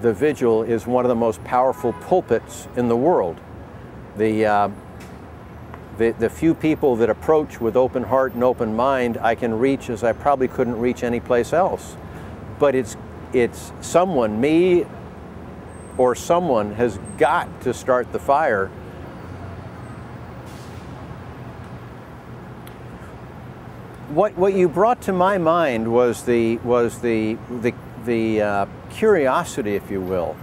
the vigil is one of the most powerful pulpits in the world. The few people that approach with open heart and open mind, I can reach as I probably couldn't reach anyplace else. But it's someone, me or someone, has got to start the fire. What you brought to my mind was the curiosity, if you will,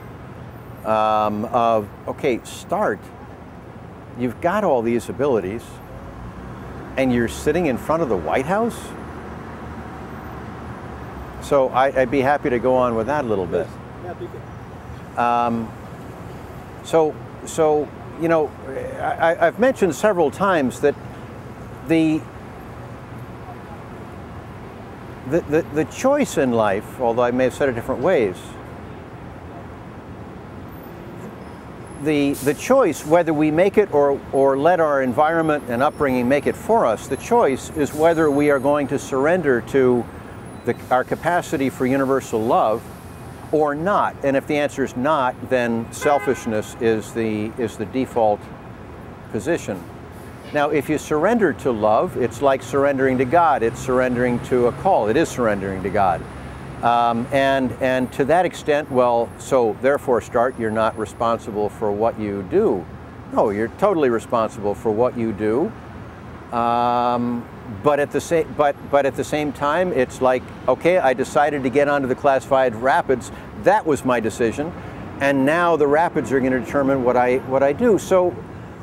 of, okay, start. You've got all these abilities, and you're sitting in front of the White House? So I'd be happy to go on with that a little bit. Yeah, be good. So you know, I've mentioned several times that the choice in life, although I may have said it different ways, the choice, whether we make it or let our environment and upbringing make it for us, the choice is whether we are going to surrender to our capacity for universal love or not. And if the answer is not, then selfishness is the default position. Now, if you surrender to love, it's like surrendering to God. It's surrendering to a call. It is surrendering to God. And to that extent, well, so therefore, start, you're not responsible for what you do. No, you're totally responsible for what you do. But at the same time, it's like, okay, I decided to get onto the classified rapids. That was my decision, and now the rapids are going to determine what I do. So,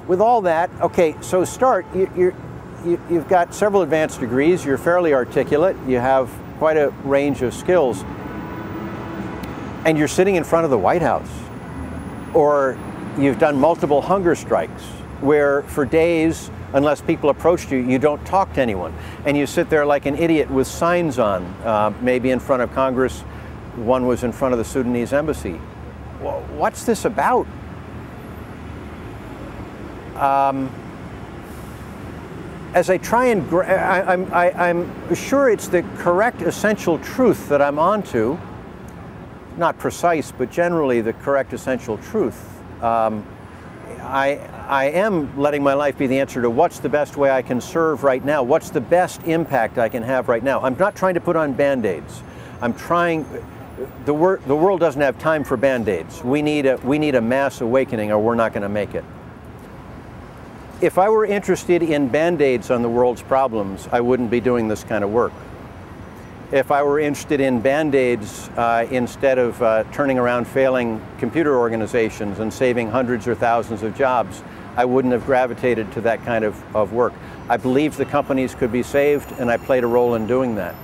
with all that, okay, so start. You've got several advanced degrees. You're fairly articulate. You have quite a range of skills, and you're sitting in front of the White House, or you've done multiple hunger strikes where for days, unless people approached you, you don't talk to anyone, and you sit there like an idiot with signs on, maybe in front of Congress. One was in front of the Sudanese embassy. Well, what's this about? As I try and, I'm sure it's the correct essential truth that I'm onto, not precise, but generally the correct essential truth. I am letting my life be the answer to what's the best way I can serve right now, what's the best impact I can have right now. I'm not trying to put on Band-Aids. I'm trying, the world doesn't have time for Band-Aids. We need a mass awakening, or we're not going to make it. If I were interested in Band-Aids on the world's problems, I wouldn't be doing this kind of work. If I were interested in Band-Aids instead of turning around failing computer organizations and saving hundreds or thousands of jobs, I wouldn't have gravitated to that kind of work. I believed the companies could be saved, and I played a role in doing that.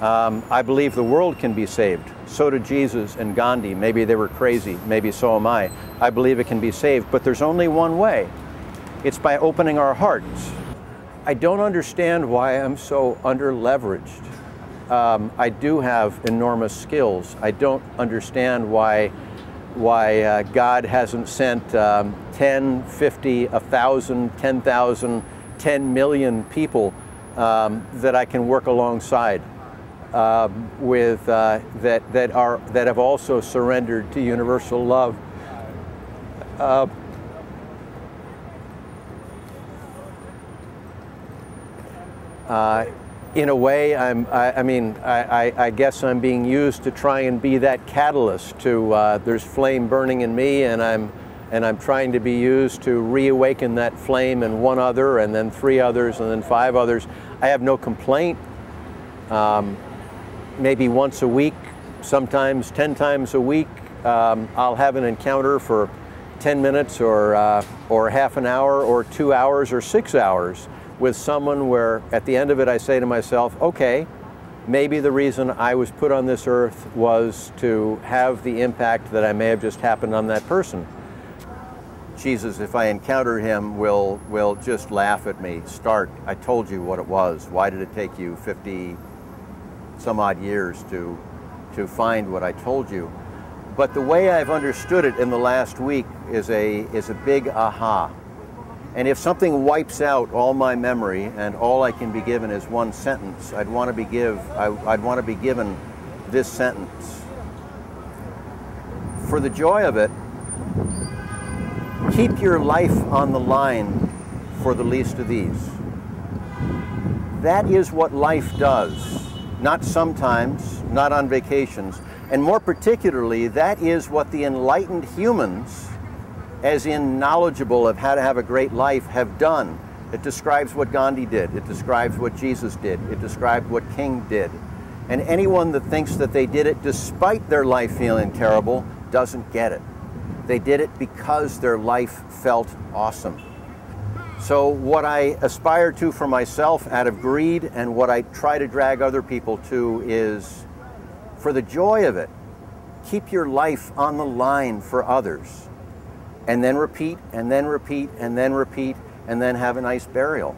I believe the world can be saved. So did Jesus and Gandhi. Maybe they were crazy. Maybe so am I. I believe it can be saved, but there's only one way. It's by opening our hearts. I don't understand why I'm so under-leveraged. I do have enormous skills. I don't understand why God hasn't sent 10, 50, 1,000, 10,000, 10 million people that I can work alongside with that have also surrendered to universal love. In a way, I guess I'm being used to try and be that catalyst to, there's flame burning in me, and I'm trying to be used to reawaken that flame in one other, and then 3 others, and then 5 others. I have no complaint. Maybe once a week, sometimes 10 times a week, I'll have an encounter for 10 minutes or half an hour or 2 hours or 6 hours with someone where at the end of it I say to myself, okay, maybe the reason I was put on this earth was to have the impact that I may have just happened on that person. Jesus, if I encounter him, will just laugh at me. Start, I told you what it was. Why did it take you 50 some odd years to find what I told you? But the way I've understood it in the last week is a big aha. And if something wipes out all my memory and all I can be given is one sentence, I'd want to be given this sentence. For the joy of it, keep your life on the line for the least of these. That is what life does. Not sometimes, not on vacations, and more particularly, that is what the enlightened humans, as in knowledgeable of how to have a great life, have done. It describes what Gandhi did. It describes what Jesus did. It describes what King did. And anyone that thinks that they did it despite their life feeling terrible doesn't get it. They did it because their life felt awesome. So what I aspire to for myself out of greed, and what I try to drag other people to, is for the joy of it, keep your life on the line for others. And then repeat, and then repeat, and then repeat, and then have a nice burial.